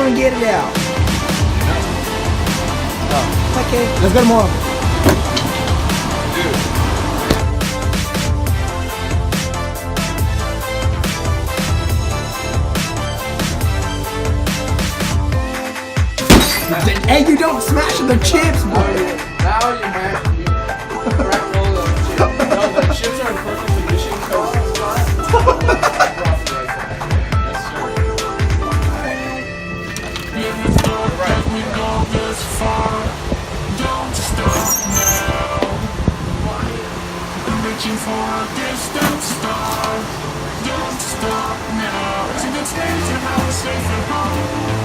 and get it out. Oh, okay. Let's go tomorrow. Hey, you don't smash the chips, boy. Now you crack roll the chips. No, the chips are in perfect condition. Reaching for a distant star. Don't stop now. To the stage and how it's safe and home.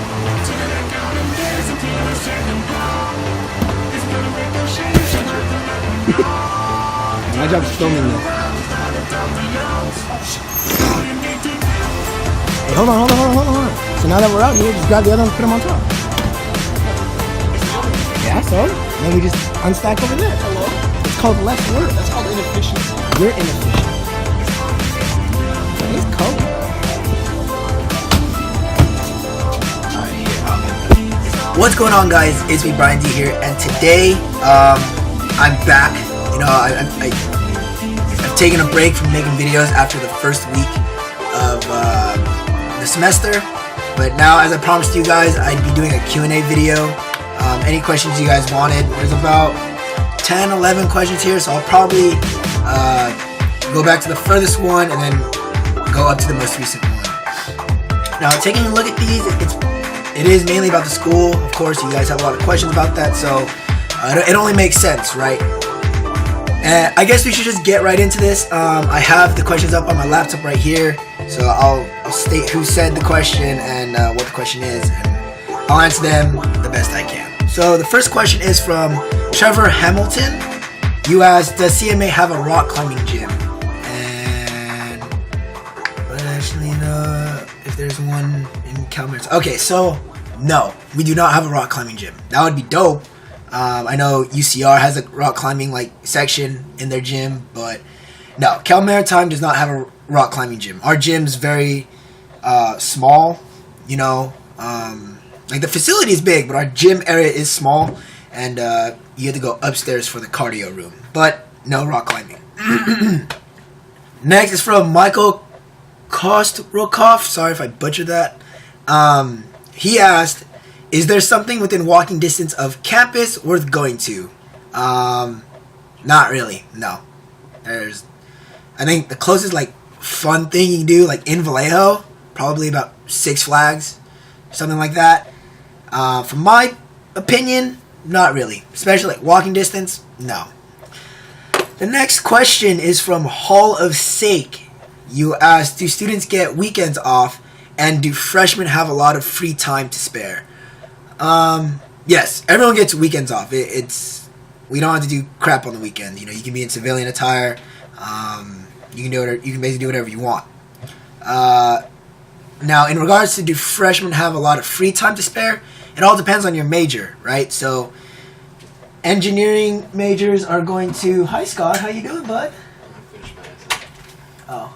To the counting days until the second blow. It's gonna make no change and let me know. My job's filming this. Hey, hold on. So now that we're out here, just grab the other one and put them on top. Yeah, so then we just unstack over there. Hello? It's called less work. That's called inefficiency. You're inefficient. It's cold. What's going on, guys? It's me, Brian D here, and today I'm back. You know, I've taken a break from making videos after the first week of the semester, but now, as I promised you guys, I'd be doing a Q&A video. Any questions you guys wanted. There's about 10, 11 questions here, so I'll probably go back to the furthest one and then go up to the most recent one. Now, taking a look at these, it is mainly about the school. Of course, you guys have a lot of questions about that, so it only makes sense, right? And I guess we should just get right into this. I have the questions up on my laptop right here, so I'll state who said the question and what the question is, and I'll answer them the best I can. So the first question is from Trevor Hamilton. You asked, does CMA have a rock climbing gym? And actually, if there's one in Calmers. Okay, so no, we do not have a rock climbing gym. That would be dope. I know UCR has a rock climbing section in their gym, but no, Cal Maritime does not have a rock climbing gym. Our gym's very small, you know. The facility is big, but our gym area is small, and you have to go upstairs for the cardio room. But no rock climbing. Next is from Michael Kostrokov. Sorry if I butchered that. He asked, is there something within walking distance of campus worth going to? Not really, no. I think the closest fun thing you can do in Vallejo, probably about Six Flags, something like that. From my opinion, not really. Especially walking distance, no. The next question is from Hall of Sake. You asked, do students get weekends off, and do freshmen have a lot of free time to spare? Yes, everyone gets weekends off. We don't have to do crap on the weekend. You know, you can be in civilian attire. You can basically do whatever you want. Now, in regards to do freshmen have a lot of free time to spare, it all depends on your major, right? So, engineering majors are going to... Hi, Scott. How you doing, bud? Oh.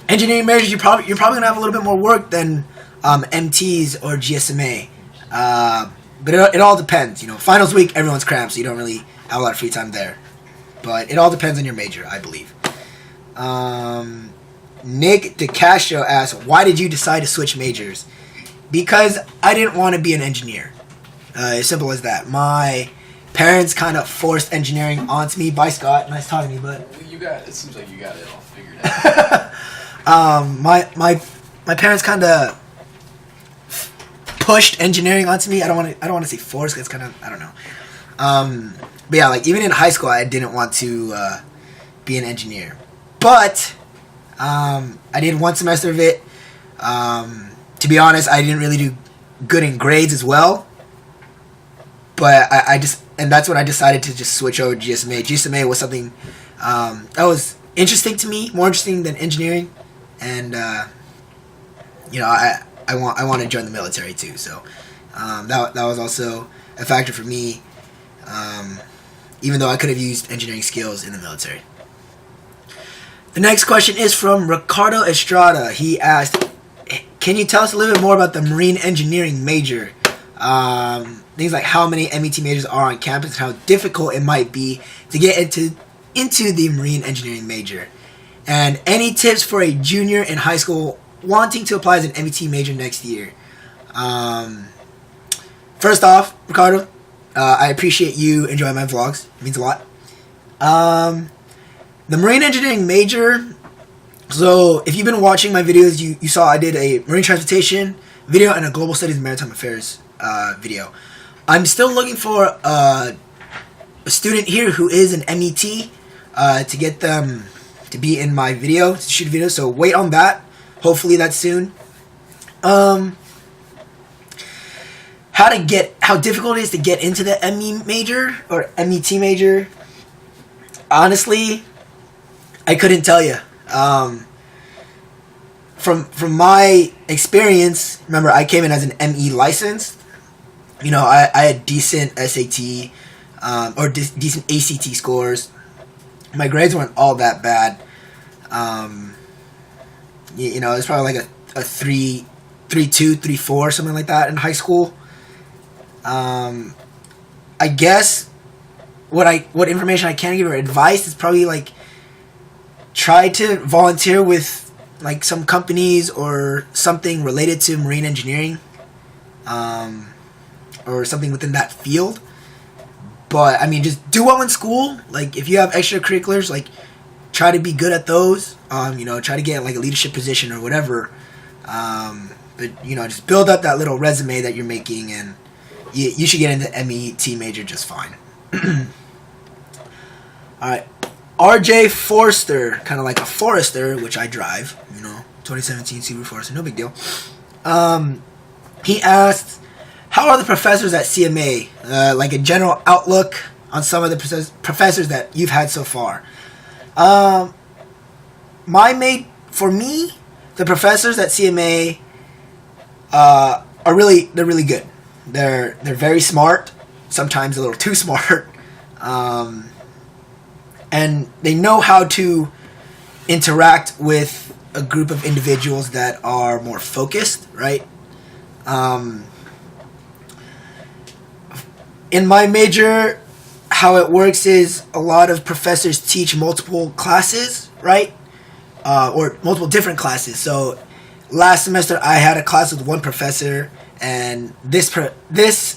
Engineering majors, you're probably going to have a little bit more work than MTs or GSMA. But it all depends. You know, finals week, everyone's cramped, so you don't really have a lot of free time there. But it all depends on your major, I believe. Nick DeCastro asks, why did you decide to switch majors? Because I didn't want to be an engineer. As simple as that. My parents kind of forced engineering onto me. Bye, Scott. Nice talking to you, bud. It seems like you got it all figured out. My parents kind of pushed engineering onto me. I don't want to say forced, because it's kind of, I don't know. But yeah, even in high school, I didn't want to be an engineer. But I did one semester of it. To be honest, I didn't really do good in grades as well. But and that's when I decided to just switch over to GSMA. GSMA was something that was interesting to me, more interesting than engineering. And I want to join the military too. So that was also a factor for me. Even though I could have used engineering skills in the military. The next question is from Ricardo Estrada. He asked, can you tell us a little bit more about the marine engineering major? Things like how many MET majors are on campus and how difficult it might be to get into the marine engineering major. And any tips for a junior in high school wanting to apply as an MET major next year? First off, Ricardo, I appreciate you enjoying my vlogs. It means a lot. The marine engineering major, so if you've been watching my videos, you saw I did a marine transportation video and a global studies and maritime affairs video. I'm still looking for a student here who is an MET to get them to be in my video, to shoot a video, so wait on that. Hopefully that's soon. How difficult it is to get into the ME major or MET major. Honestly, I couldn't tell you. From my experience, remember I came in as an ME license. You know, I had decent SAT or decent ACT scores. My grades weren't all that bad. You know, it's probably like a 3.2, 3.4, something like that in high school. I guess what information I can give or advice is probably like try to volunteer with like some companies or something related to marine engineering, or something within that field. But I mean, just do well in school. Like if you have extracurriculars, like try to be good at those. You know, try to get like a leadership position or whatever. But you know, just build up that little resume that you're making, and you should get into MET major just fine. Alright. RJ Forster, kind of like a Forester, which I drive, you know, 2017 Subaru Forester, no big deal. He asked, how are the professors at CMA? Like a general outlook on some of the professors that you've had so far. For me, the professors at CMA they're really good. They're very smart, sometimes a little too smart, and they know how to interact with a group of individuals that are more focused, right? In my major, how it works is a lot of professors teach multiple classes, right? Or multiple different classes. So last semester I had a class with one professor, and this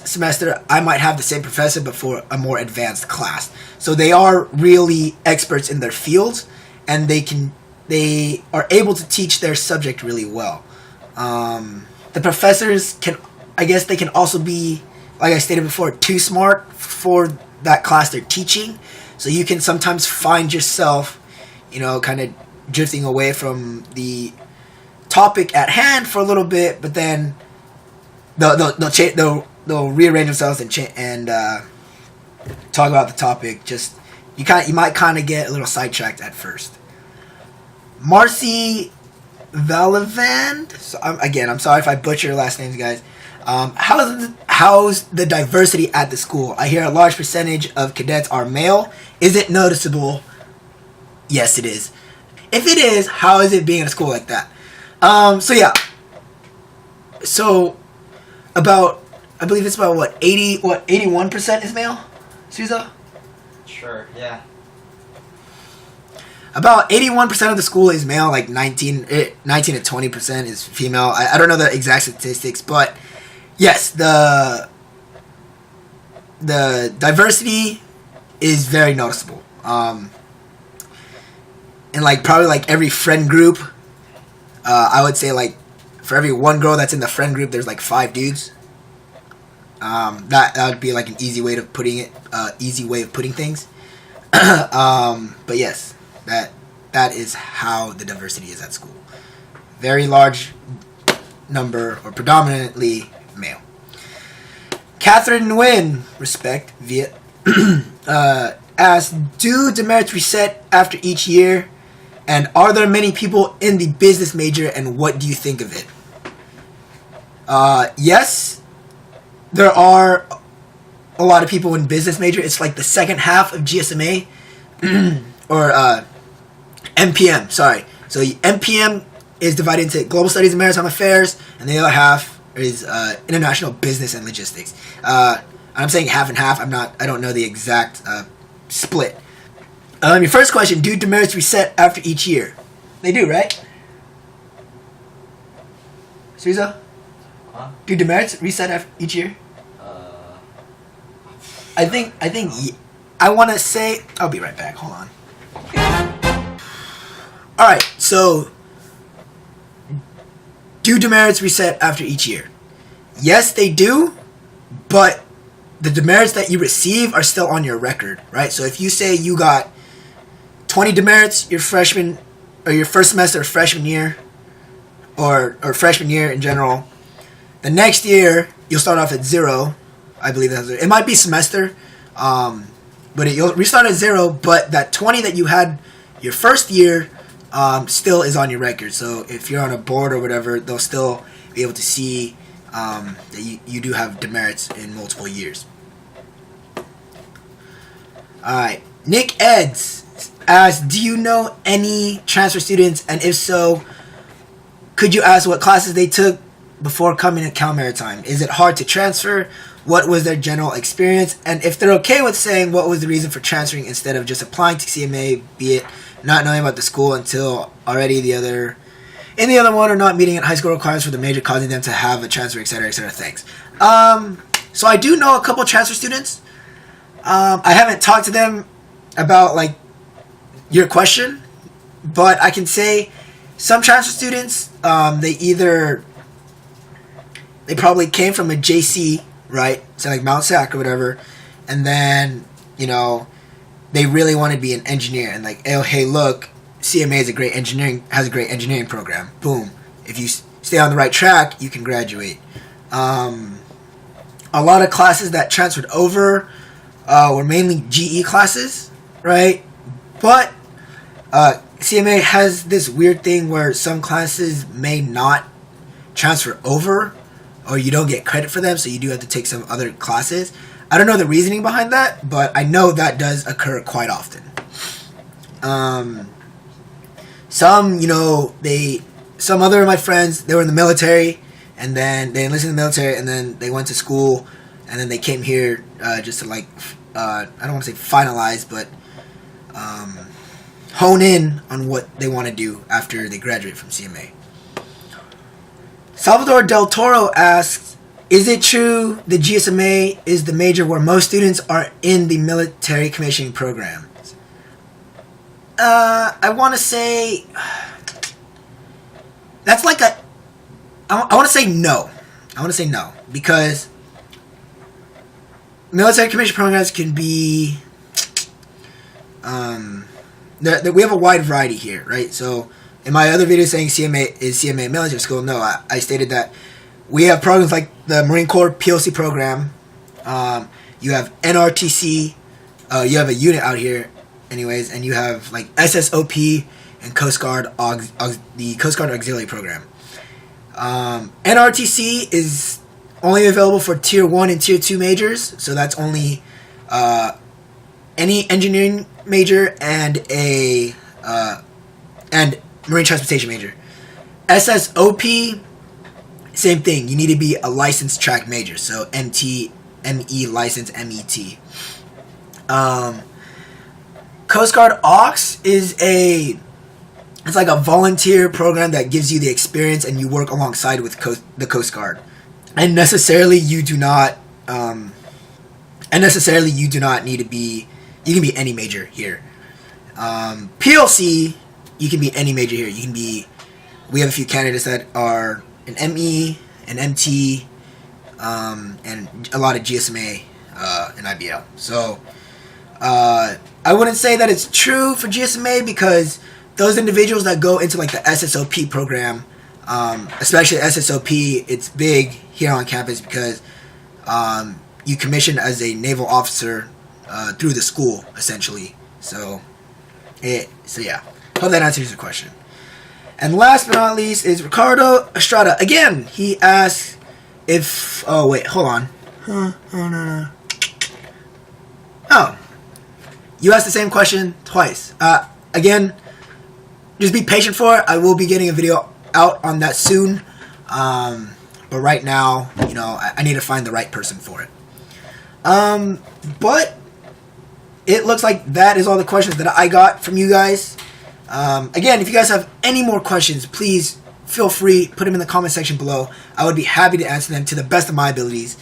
semester I might have the same professor but for a more advanced class. So they are really experts in their fields, and they are able to teach their subject really well. The professors they can also be, like I stated before, too smart for that class they're teaching. So you can sometimes find yourself, you know, kind of drifting away from the topic at hand for a little bit, but then they'll rearrange themselves and talk about the topic. Just you might kind of get a little sidetracked at first. Marcy Valavand. So I'm sorry if I butcher your last names, guys. How's the diversity at the school? I hear a large percentage of cadets are male. Is it noticeable? Yes, it is. If it is, how is it being in a school like that? So I believe it's about 81% is male? Suza? Sure, yeah. About 81% of the school is male, like 19 to 20% is female. I don't know the exact statistics, but yes, the diversity is very noticeable. And like probably like every friend group, I would say like for every one girl that's in the friend group, there's like 5 dudes. That would be like an easy way of putting it. Easy way of putting things. But yes, that is how the diversity is at school. Very large number, or predominantly male. Catherine Nguyen, respect, via asked, do demerits reset after each year? And are there many people in the business major, and what do you think of it? Yes, there are a lot of people in business major. It's like the second half of GSMA, or MPM, sorry. So MPM is divided into global studies and maritime affairs, and the other half is international business and logistics. I'm saying half and half. I don't know the exact split. Your first question: do demerits reset after each year? They do, right? Suiza? Huh? Do demerits reset after each year? I think. I want to say. I'll be right back. Hold on. All right. So, do demerits reset after each year? Yes, they do, but the demerits that you receive are still on your record, right? So if you say you got 20 demerits your freshman or your first semester of freshman year, or freshman year in general, the next year you'll start off at 0. I believe it might be semester, but you'll restart at 0. But that 20 that you had your first year still is on your record. So if you're on a board or whatever, they'll still be able to see that you do have demerits in multiple years. Alright, Nick Eds asks, do you know any transfer students, and if so, could you ask what classes they took before coming to Cal Maritime? Is it hard to transfer? What was their general experience? And if they're okay with saying what was the reason for transferring instead of just applying to CMA, be it not knowing about the school until already in the other one, or not meeting at high school requirements for the major causing them to have a transfer, etc., etc. Thanks. So I do know a couple transfer students. I haven't talked to them about like your question, but I can say some transfer students, they probably came from a JC, right? So like Mount Sac or whatever, and then they really want to be an engineer, and like, oh hey, look, CMA has a great engineering program. Boom. If you stay on the right track, you can graduate. A lot of classes that transferred over were mainly GE classes, right? But CMA has this weird thing where some classes may not transfer over, or you don't get credit for them, so you do have to take some other classes. I don't know the reasoning behind that, but I know that does occur quite often. Some other of my friends, they were in the military, and then they enlisted in the military, and then they went to school, and then they came here just to like, I don't want to say finalize, but hone in on what they want to do after they graduate from CMA. Salvador Del Toro asks, is it true the GSMA is the major where most students are in the military commissioning programs? I want to say that's like I want to say no. I want to say no, because military commission programs can be we have a wide variety here, right? So in my other video saying CMA is CMA military school, no, I stated that we have programs like the Marine Corps POC program. You have NRTC. You have a unit out here, anyways, and you have like SSOP and Coast Guard the Coast Guard Auxiliary program. NRTC is only available for Tier 1 and Tier 2 majors, so that's only any engineering major and and marine transportation major. SSOP, same thing. You need to be a licensed track major, so MT, ME license, MET. Coast Guard AUX is it's like a volunteer program that gives you the experience, and you work alongside with the Coast Guard. And necessarily you do not need to be. You can be any major here. PLC, you can be any major here. You can be. We have a few candidates that are an ME, an MT, and a lot of GSMA and IBL. So I wouldn't say that it's true for GSMA, because those individuals that go into like the SSOP program, especially SSOP, it's big here on campus because you commission as a naval officer through the school, essentially. So yeah. Hope that answers your question. And last but not least is Ricardo Estrada. Again, he asks if... Oh, wait, hold on. No. Oh. You asked the same question twice. Again, just be patient for it. I will be getting a video out on that soon. But right now, you know, I need to find the right person for it. But it looks like that is all the questions that I got from you guys. Again, if you guys have any more questions, please feel free, put them in the comment section below. I would be happy to answer them to the best of my abilities.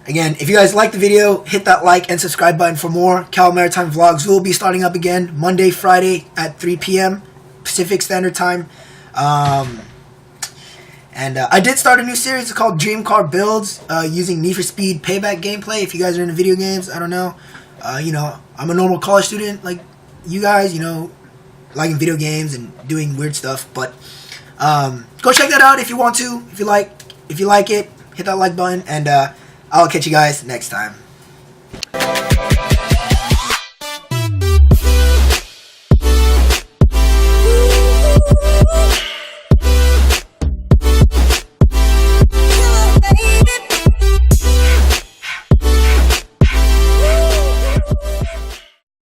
Again, if you guys like the video, hit that like and subscribe button for more. Cal Maritime Vlogs will be starting up again Monday, Friday at 3 p.m. Pacific Standard Time. I did start a new series. It's called Dream Car Builds, using Need for Speed Payback gameplay. If you guys are into video games, I don't know. You know, I'm a normal college student like you guys, you know, liking video games and doing weird stuff. But go check that out if you want to. If you like it, hit that like button, and I'll catch you guys next time.